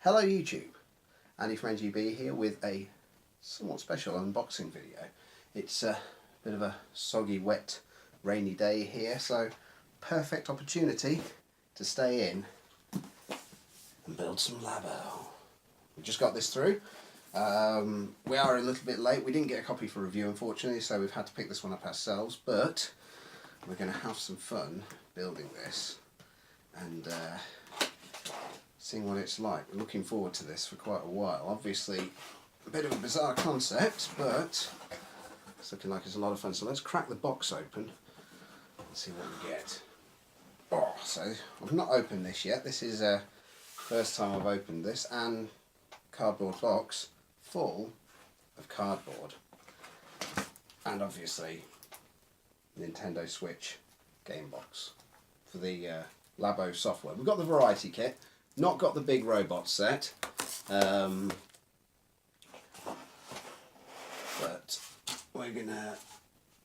Hello YouTube, Andy from NGB here with a somewhat special unboxing video. It's a bit of a soggy, wet, rainy day here, so perfect opportunity to stay in and build some Labo. We just got this through. We are a little bit late. We didn't get a copy for review unfortunately, so we've had to pick this one up ourselves, but we're going to have some fun building this and seeing what it's like. We're looking forward to this for quite a while. Obviously a bit of a bizarre concept, but it's looking like it's a lot of fun. So let's crack the box open and see what we get. Oh, so I've not opened this yet. This is the first time I've opened this, and cardboard box full of cardboard, and obviously Nintendo Switch game box for the Labo software. We've got the variety kit, not got the big robot set, but we're gonna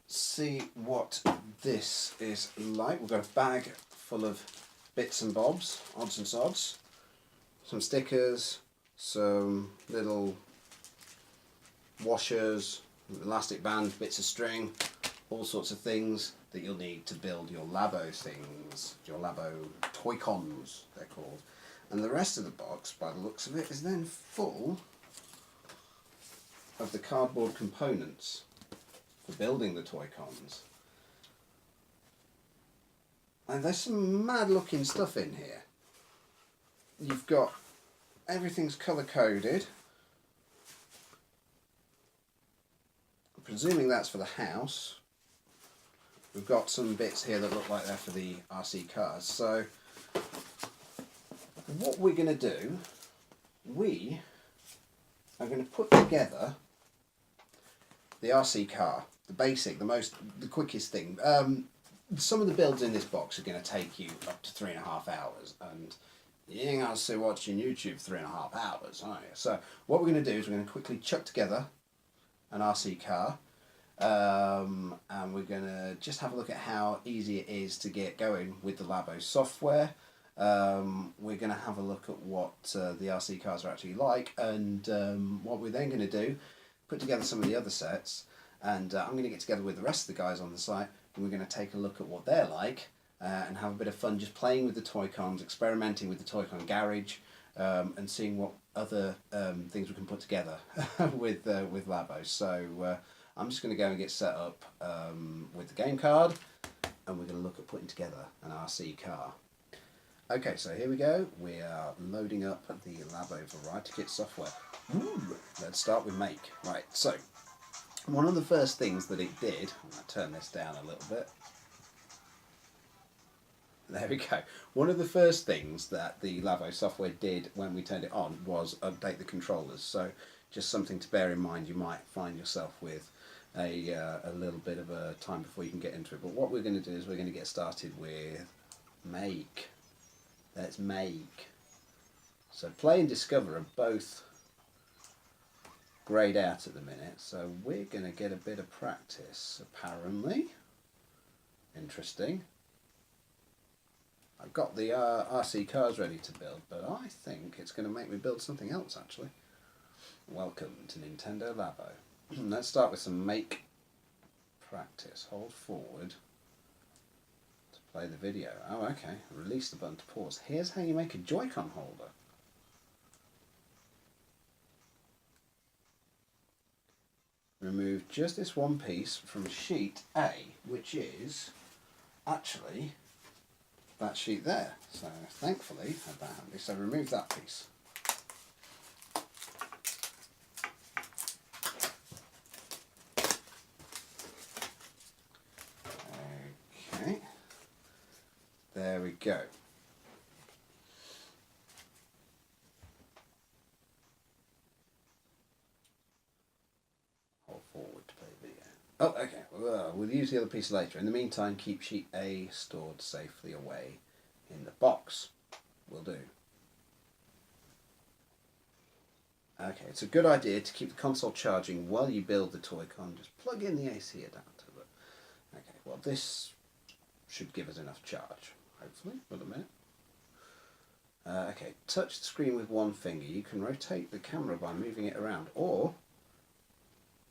see what this is like. We've got a bag full of bits and bobs, odds and sods, some stickers, some little washers, elastic band, bits of string, all sorts of things that you'll need to build your Labo things, your Labo Toy-Cons they're called. And the rest of the box, by the looks of it, is then full of the cardboard components for building the Toy-Cons. And there's some mad looking stuff in here. You've got, everything's colour coded. I'm presuming that's for the house. We've got some bits here that look like they're for the RC cars. So what we're going to do, we are going to put together the RC car, the basic, the quickest thing. Some of the builds in this box are going to take you up to 3.5 hours, and you ain't going to sit watching YouTube 3.5 hours, are you? So what we're going to do is we're going to quickly chuck together an RC car, and we're going to just have a look at how easy it is to get going with the Labo software. We're going to have a look at what the RC cars are actually like, and what we're then going to do, put together some of the other sets, and I'm going to get together with the rest of the guys on the site, and we're going to take a look at what they're like, and have a bit of fun just playing with the Toy-Cons, experimenting with the Toy-Con garage, and seeing what other things we can put together with Labo. So I'm just going to go and get set up with the game card, and we're going to look at putting together an RC car. Okay, so here we go. We are loading up the Labo variety kit software. Ooh, let's start with make. Right, so one of the first things that it did, I'm going to turn this down a little bit. There we go. One of the first things that the Labo software did when we turned it on was update the controllers. So just something to bear in mind. You might find yourself with a little bit of a time before you can get into it. But what we're going to do is we're going to get started with make. Let's make. So play and discover are both greyed out at the minute, so we're going to get a bit of practice apparently. Interesting. I've got the RC cars ready to build, but I think it's going to make me build something else actually. Welcome to Nintendo Labo. Let's start with some make practice. Hold forward to play the video. Oh, okay. Release the button to pause. Here's how you make a Joy-Con holder. Remove just this one piece from sheet A, which is actually that sheet there. So thankfully, I had that handy. So remove that piece. Okay, there we go. Hold forward to play the video. Oh, okay. We'll use the other piece later. In the meantime, keep sheet A stored safely away in the box. Will do. Okay, it's a good idea to keep the console charging while you build the Toy-Con. Just plug in the AC adapter. Okay, well this should give us enough charge, hopefully. Wait a minute. Okay, touch the screen with one finger. You can rotate the camera by moving it around, or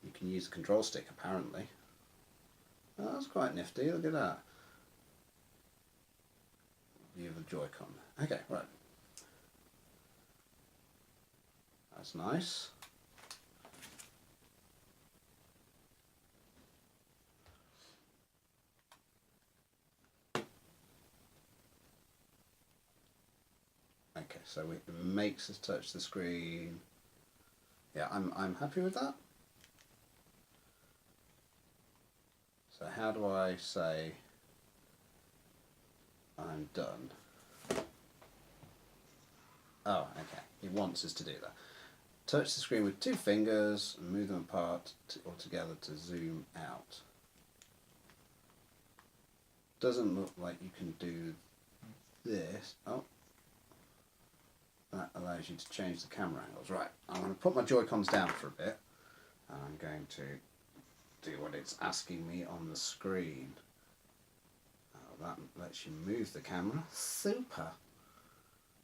you can use the control stick apparently. Oh, that's quite nifty, look at that. View of the Joy-Con. Okay, right. That's nice. Okay, so it makes us touch the screen. Yeah, I'm happy with that. So how do I say I'm done? Oh, okay. It wants us to do that. Touch the screen with two fingers and move them apart or together to zoom out. Doesn't look like you can do this. Oh, that allows you to change the camera angles. Right, I'm going to put my Joy-Cons down for a bit and I'm going to do what it's asking me on the screen. Oh, that lets you move the camera. Super!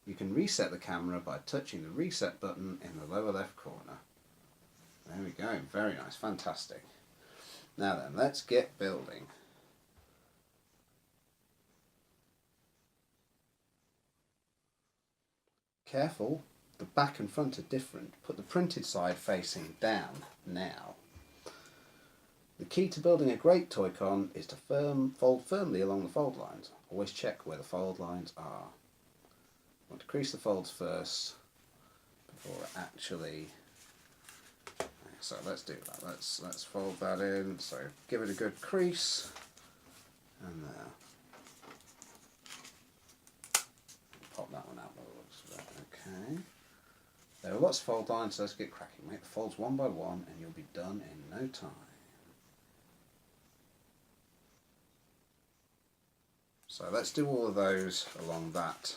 You can reset the camera by touching the reset button in the lower left corner. There we go, very nice, fantastic. Now then, let's get building. Careful, the back and front are different. Put the printed side facing down now. The key to building a great Toy-Con is to fold firmly along the fold lines. Always check where the fold lines are. Want to crease the folds first before actually. So let's do that. Let's fold that in. So give it a good crease, and there. Pop that one out by the looks of it. Okay. There are lots of fold lines, so let's get cracking. Make the folds one by one, and you'll be done in no time. So let's do all of those along that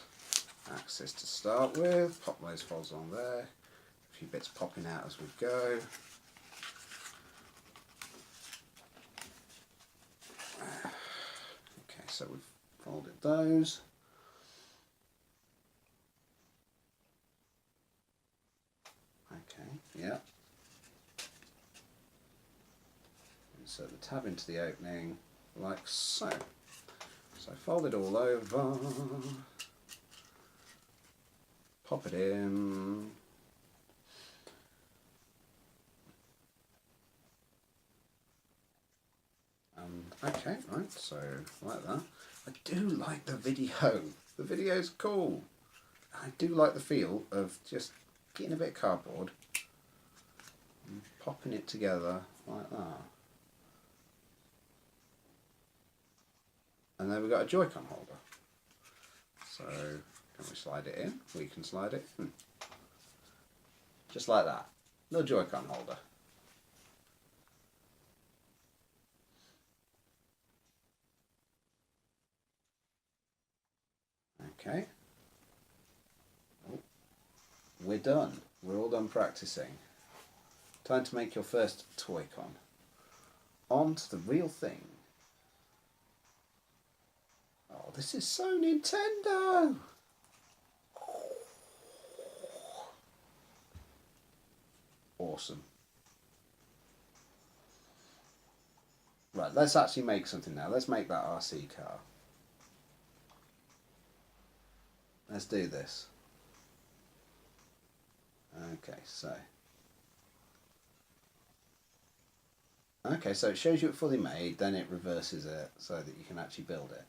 axis to start with. Pop those folds on there. A few bits popping out as we go. Okay, so we've folded those. Okay, yeah. Insert the tab into the opening like so. So fold it all over. Pop it in. Okay, right, so like that. I do like the video. The video's cool. I do like the feel of just getting a bit of cardboard and popping it together like that. And then we've got a Joy-Con holder. So can we slide it in? We can slide it in. Just like that. Little Joy-Con holder. Okay. Oh, we're done. We're all done practicing. Time to make your first Toy-Con. On to the real thing. Oh, this is so Nintendo! Awesome. Right, let's actually make something now. Let's make that RC car. Let's do this. Okay, so. Okay, so it shows you it fully made, then it reverses it so that you can actually build it.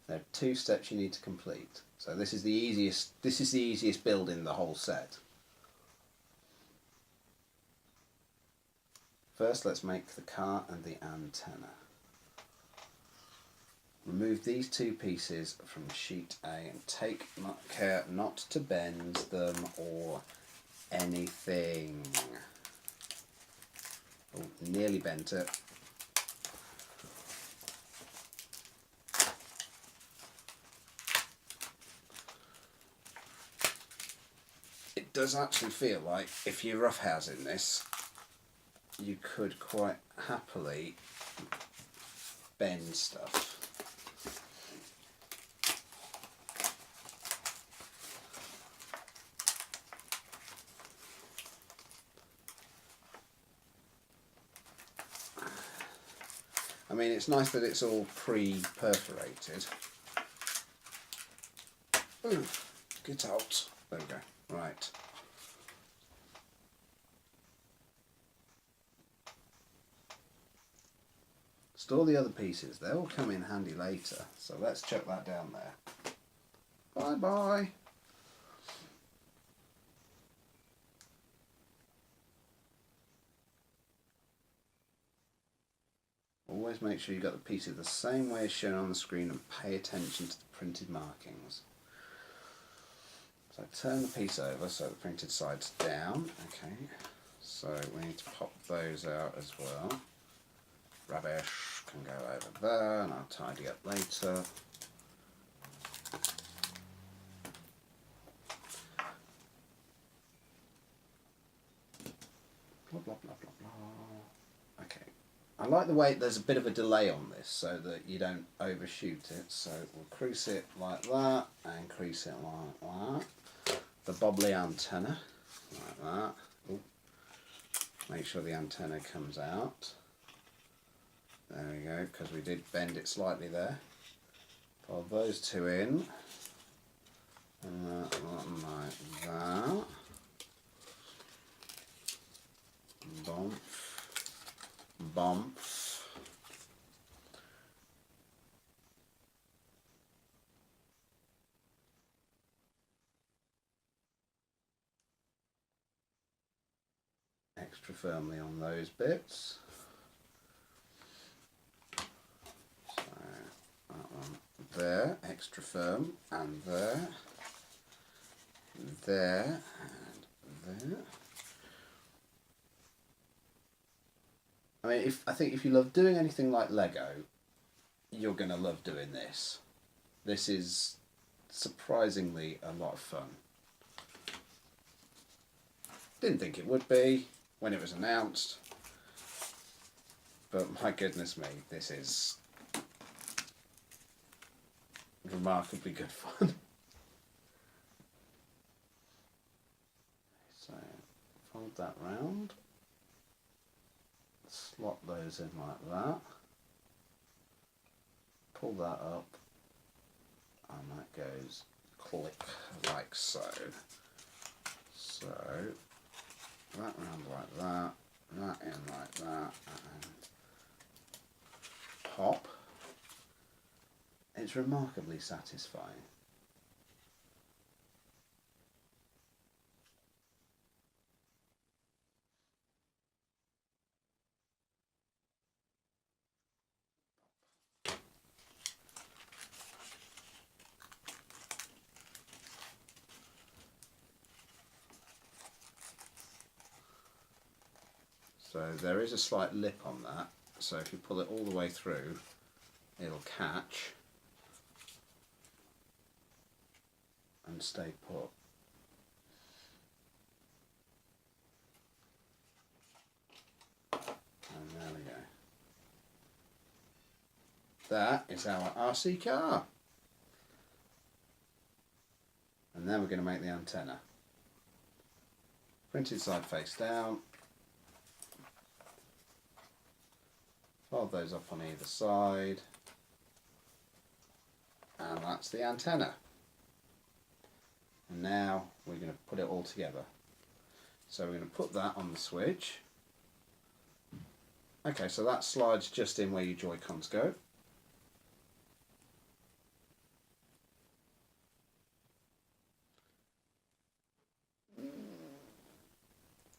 There are 2 steps you need to complete. So this is the easiest build in the whole set. First, let's make the car and the antenna. Remove these 2 pieces from sheet A and take care not to bend them or anything. Oh, nearly bent it. It does actually feel like if you're roughhousing this, you could quite happily bend stuff. mean, it's nice that it's all pre-perforated. Ooh, get out. There we go. Right. Store the other pieces. They'll come in handy later. So let's chuck that down there. Bye bye. Always make sure you got the pieces the same way as shown on the screen and pay attention to the printed markings. So turn the piece over so the printed side's down. Okay, so we need to pop those out as well. Rubbish can go over there and I'll tidy up later. Blah, blah, blah, blah, blah. Okay. I like the way there's a bit of a delay on this so that you don't overshoot it. So we'll crease it like that and crease it like that. The bobbly antenna, like that. Ooh. Make sure the antenna comes out. There we go, because we did bend it slightly there. Pull those two in. And that like that. Bump. Bump. Extra firmly on those bits. So that one there, extra firm, and there, there, and there. I mean, I think if you love doing anything like Lego, you're going to love doing this. This is surprisingly a lot of fun. Didn't think it would be when it was announced, but my goodness me, this is remarkably good fun. So, fold that round. Slot those in like that, pull that up, and that goes click like so. So that round like that, that in like that, and pop. It's remarkably satisfying. So there is a slight lip on that, so if you pull it all the way through, it'll catch and stay put. And there we go. That is our RC car. And then we're going to make the antenna. Printed side face down. Fold those up on either side, and that's the antenna. And now we're going to put it all together. So we're going to put that on the switch. Okay, so that slides just in where your Joy-Cons go.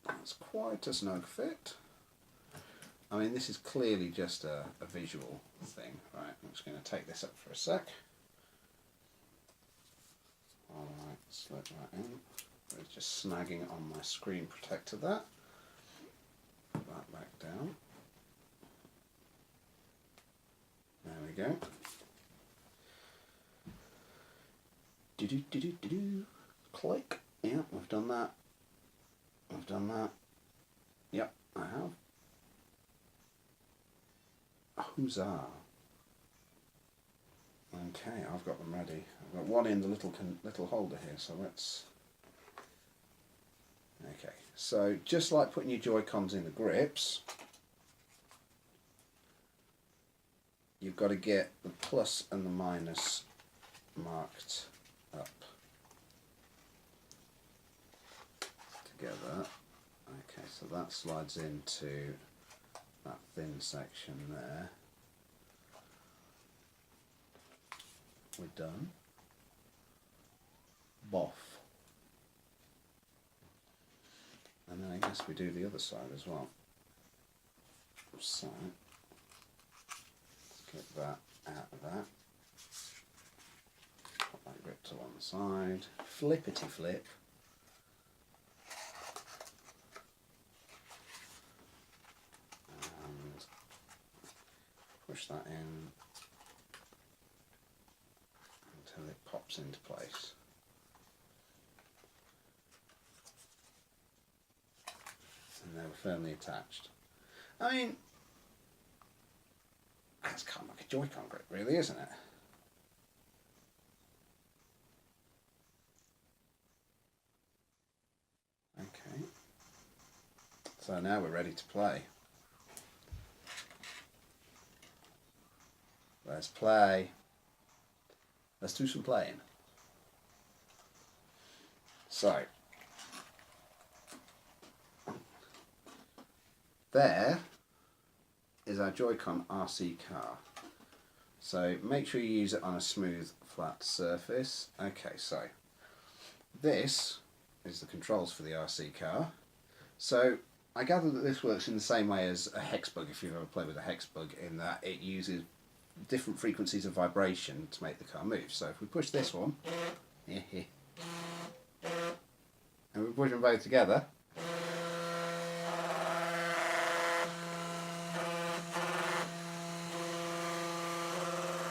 That's quite a snug fit. I mean, this is clearly just a visual thing. Right, I'm just going to take this up for a sec. Alright, slip that in. It's just snagging on my screen protector there. Put that back down. There we go. Do-do-do-do-do-do. Click. Yeah, we've done that. We've done that. Yep, I have. Huzzah. Okay, I've got them ready. I've got one in the little holder here, so let's... Okay, so just like putting your Joy-Cons in the grips, you've got to get the plus and the minus marked up together. Okay, so that slides into that thin section there. We're done. Boff. And then I guess we do the other side as well. So, let's get that out of that. Put that grip to one side. Flippity flip. And push that in until it pops into place. And they were firmly attached. I mean, that's kind of like a Joy-Con grip, really, isn't it? Okay. So now we're ready to play. Let's play. Let's do some playing. So, there is our Joy-Con RC car. So make sure you use it on a smooth, flat surface. Okay, so this is the controls for the RC car. So I gather that this works in the same way as a hex bug, if you've ever played with a hex bug, in that it uses different frequencies of vibration to make the car move. So if we push this one, and we push them both together,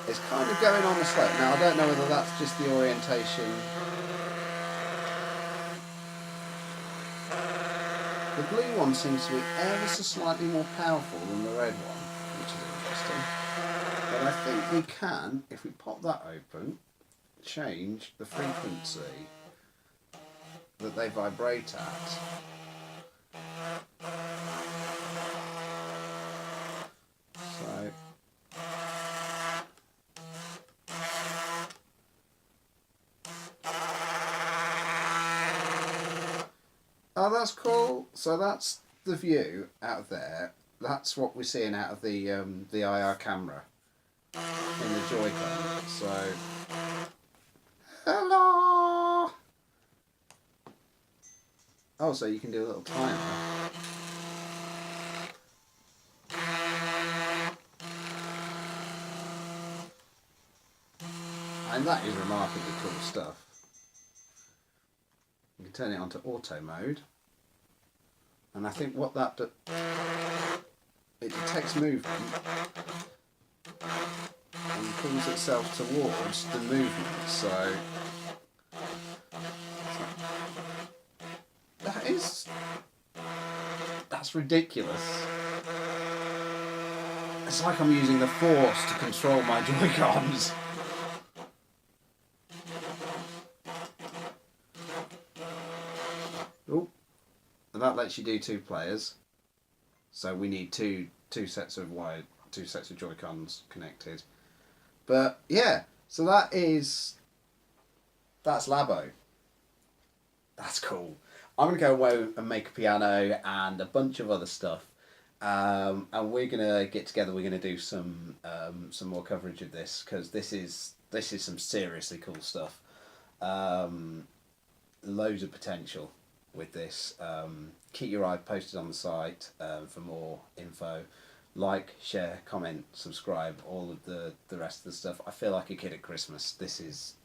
it's kind of going on a slope. Now I don't know whether that's just the orientation. The blue one seems to be ever so slightly more powerful than the red one, which is interesting. But I think we can, if we pop that open, change the frequency that they vibrate at. So oh, that's cool. So that's the view out of there. That's what we're seeing out of the IR camera in the Joy-Con. So, hello. Oh, so you can do a little timer. And that is remarkably cool stuff. You can turn it onto auto mode, and I think what that does, it detects movement and pulls itself towards the movement. So that's ridiculous. It's like I'm using the Force to control my Joy-Cons. Oh, and that lets you do 2 players. So we need two sets of Joy-Cons connected. But yeah, so that's Labo. That's cool. I'm gonna go away and make a piano and a bunch of other stuff. And we're gonna get together. We're gonna do some more coverage of this, because this is some seriously cool stuff. Loads of potential with this. Keep your eye posted on the site for more info. Like, share, comment, subscribe, all of the rest of the stuff. I feel like a kid at Christmas. This is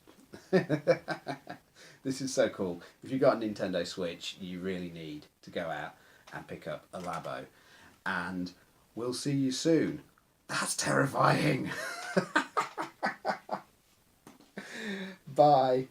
this is so cool. If you've got a Nintendo Switch, you really need to go out and pick up a Labo. And we'll see you soon. That's terrifying. Bye.